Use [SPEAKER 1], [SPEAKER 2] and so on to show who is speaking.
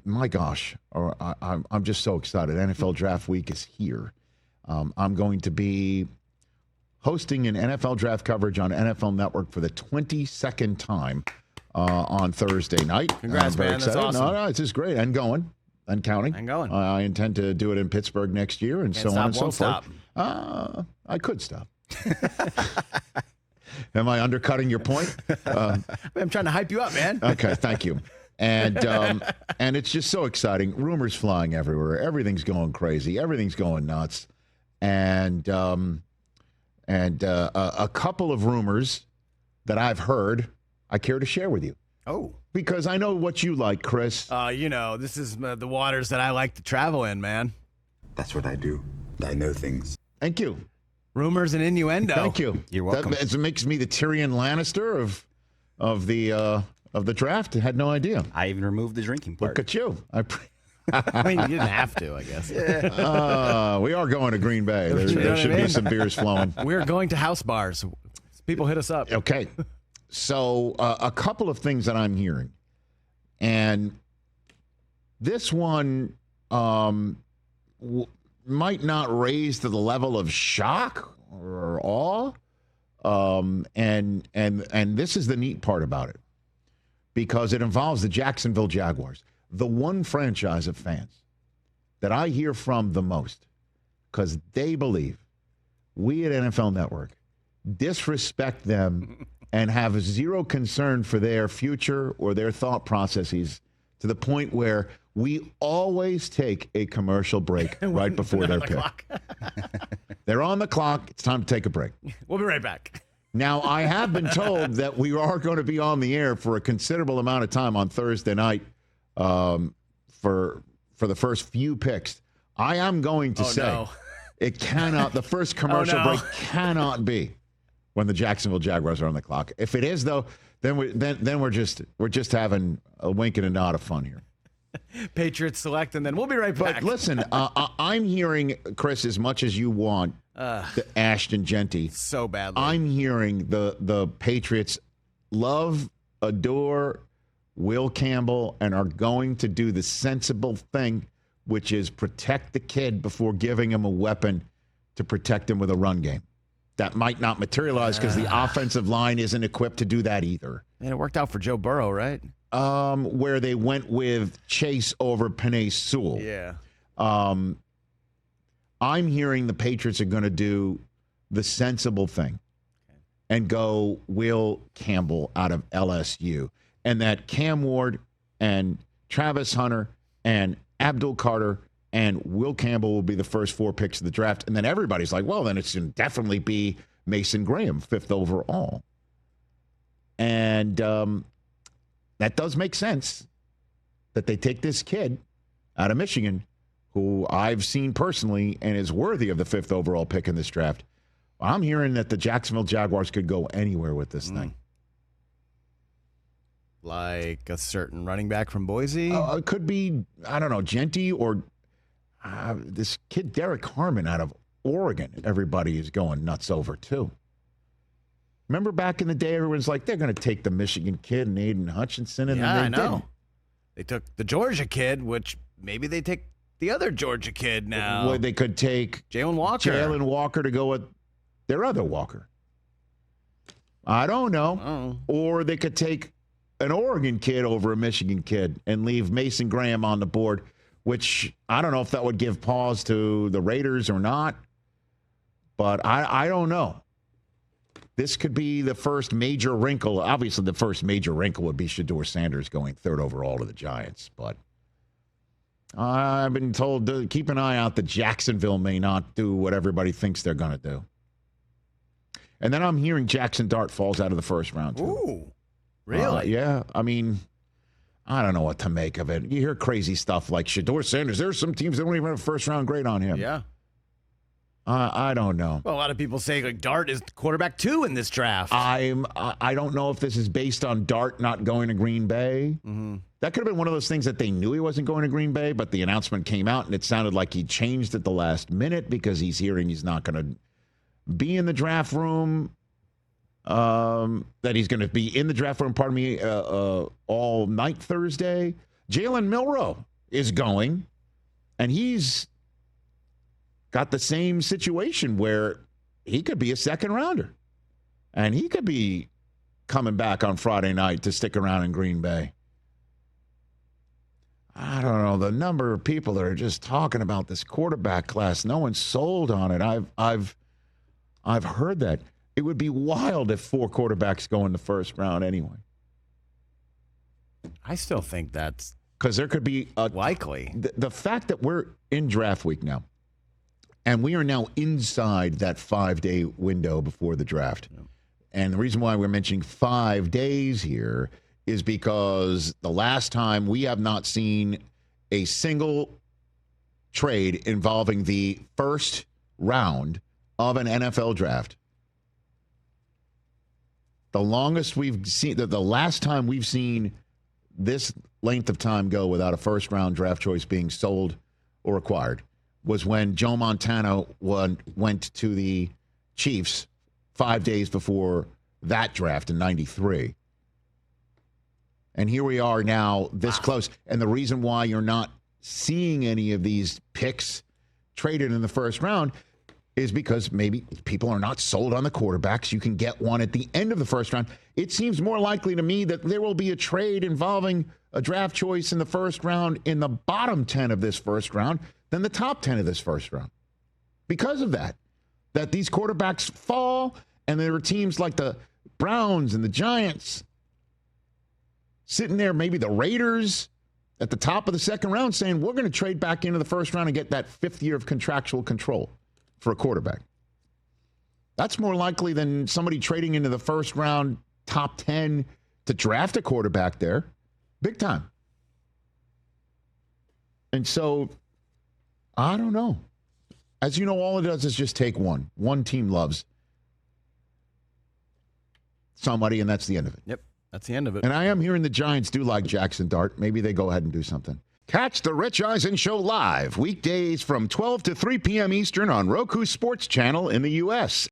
[SPEAKER 1] my gosh, I'm just so excited. NFL Draft Week is here. I'm going to be hosting an NFL draft coverage on NFL Network for the 22nd time on Thursday night.
[SPEAKER 2] Congrats, man.
[SPEAKER 1] Excited.
[SPEAKER 2] That's awesome.
[SPEAKER 1] No, it's just great. And going. And counting.
[SPEAKER 2] And going.
[SPEAKER 1] I intend to do it in Pittsburgh next year and
[SPEAKER 2] Can't
[SPEAKER 1] so on and so
[SPEAKER 2] stop,
[SPEAKER 1] forth. I could stop. Am I undercutting your point?
[SPEAKER 2] I'm trying to hype you up, man.
[SPEAKER 1] Okay, thank you. And it's just so exciting. Rumors flying everywhere. Everything's going crazy. Everything's going nuts. And a couple of rumors that I've heard, I care to share with you.
[SPEAKER 2] Oh.
[SPEAKER 1] Because I know what you like, Chris.
[SPEAKER 2] This is the waters that I like to travel in, man.
[SPEAKER 3] That's what I do. I know things.
[SPEAKER 1] Thank you.
[SPEAKER 2] Rumors and innuendo.
[SPEAKER 1] Thank you.
[SPEAKER 2] You're welcome.
[SPEAKER 1] That makes me the Tyrion Lannister of the draft. I had no idea.
[SPEAKER 4] I even removed the drinking part.
[SPEAKER 1] Look at you.
[SPEAKER 2] I mean, you didn't have to, I guess.
[SPEAKER 1] We are going to Green Bay. There should be some beers flowing.
[SPEAKER 2] We're going to house bars. People hit us up.
[SPEAKER 1] Okay. So a couple of things that I'm hearing. And this one might not raise to the level of shock or awe. And this is the neat part about it. Because it involves the Jacksonville Jaguars. The one franchise of fans that I hear from the most, because they believe we at NFL Network disrespect them and have zero concern for their future or their thought processes to the point where we always take a commercial break right before their pick. They're on the clock. It's time to take a break.
[SPEAKER 2] We'll be right back.
[SPEAKER 1] Now, I have been told that we are going to be on the air for a considerable amount of time on Thursday night for the first few picks. I am going to say it cannot. The first commercial break cannot be when the Jacksonville Jaguars are on the clock. If it is, though, then we're just having a wink and a nod of fun here.
[SPEAKER 2] Patriots select, and then we'll be right back.
[SPEAKER 1] But listen, I'm hearing, Chris, as much as you want the Ashton Genty.
[SPEAKER 2] So badly.
[SPEAKER 1] I'm hearing the Patriots love, adore Will Campbell and are going to do the sensible thing, which is protect the kid before giving him a weapon to protect him with a run game. That might not materialize because the offensive line isn't equipped to do that either.
[SPEAKER 2] And it worked out for Joe Burrow, right?
[SPEAKER 1] Where they went with Chase over Penei Sewell.
[SPEAKER 2] Yeah.
[SPEAKER 1] I'm hearing the Patriots are going to do the sensible thing and go Will Campbell out of LSU. And that Cam Ward and Travis Hunter and Abdul Carter and Will Campbell will be the first 4 picks of the draft. And then everybody's like, well, then it's going to definitely be Mason Graham, 5th overall. And that does make sense that they take this kid out of Michigan, who I've seen personally and is worthy of the 5th overall pick in this draft. I'm hearing that the Jacksonville Jaguars could go anywhere with this thing.
[SPEAKER 2] Like a certain running back from Boise?
[SPEAKER 1] It could be, I don't know, Genty or this kid Derek Harmon out of Oregon. Everybody is going nuts over, too. Remember back in the day, everyone's like, they're going to take the Michigan kid and Aiden Hutchinson, and then they didn't.
[SPEAKER 2] They took the Georgia kid, which maybe they take the other Georgia kid now.
[SPEAKER 1] Well, they could take
[SPEAKER 2] Jalen Walker
[SPEAKER 1] to go with their other Walker. I don't know. Or they could take an Oregon kid over a Michigan kid and leave Mason Graham on the board, which I don't know if that would give pause to the Raiders or not. But I don't know. This could be the first major wrinkle. Obviously, the first major wrinkle would be Shedeur Sanders going 3rd overall to the Giants. But I've been told to keep an eye out that Jacksonville may not do what everybody thinks they're going to do. And then I'm hearing Jaxon Dart falls out of the first round, too.
[SPEAKER 2] Ooh, really?
[SPEAKER 1] Yeah. I mean, I don't know what to make of it. You hear crazy stuff like Shedeur Sanders. There's some teams that don't even have a first-round grade on him.
[SPEAKER 2] Yeah.
[SPEAKER 1] I don't know.
[SPEAKER 2] Well, a lot of people say like Dart is quarterback 2 in this draft.
[SPEAKER 1] I don't know if this is based on Dart not going to Green Bay.
[SPEAKER 2] Mm-hmm.
[SPEAKER 1] That could have been one of those things that they knew he wasn't going to Green Bay, but the announcement came out and it sounded like he changed at the last minute because he's hearing he's not going to be in the draft room. That he's going to be in the draft room, all night Thursday. Jalen Milroe is going, and he's got the same situation where he could be a second rounder, and he could be coming back on Friday night to stick around in Green Bay. I don't know, the number of people that are just talking about this quarterback class. No one's sold on it. I've heard that. It would be wild if 4 quarterbacks go in the first round anyway.
[SPEAKER 2] I still think that's
[SPEAKER 1] because there could be
[SPEAKER 2] likely.
[SPEAKER 1] The fact that we're in draft week now, and we are now inside that 5-day window before the draft. Yeah. And the reason why we're mentioning 5 days here is because the last time we have not seen a single trade involving the first round of an NFL draft. The longest we've seen, the last time we've seen this length of time go without a first round draft choice being sold or acquired was when Joe Montana went to the Chiefs 5 days before that draft in 93. And here we are now this close. And the reason why you're not seeing any of these picks traded in the first round is because maybe people are not sold on the quarterbacks. You can get one at the end of the first round. It seems more likely to me that there will be a trade involving a draft choice in the first round in the bottom 10 of this first round than the top 10 of this first round. Because of that these quarterbacks fall, and there are teams like the Browns and the Giants sitting there, maybe the Raiders at the top of the second round saying, we're going to trade back into the first round and get that 5th year of contractual control for a quarterback. That's more likely than somebody trading into the first round top 10 to draft a quarterback there. Big time. And so, I don't know. As you know, all it does is just take one. One team loves somebody, and that's the end of it.
[SPEAKER 2] Yep, that's the end of it.
[SPEAKER 1] And I am hearing the Giants do like Jaxon Dart. Maybe they go ahead and do something. Catch the Rich Eisen Show live weekdays from 12 to 3 p.m. Eastern on Roku Sports Channel in the U.S.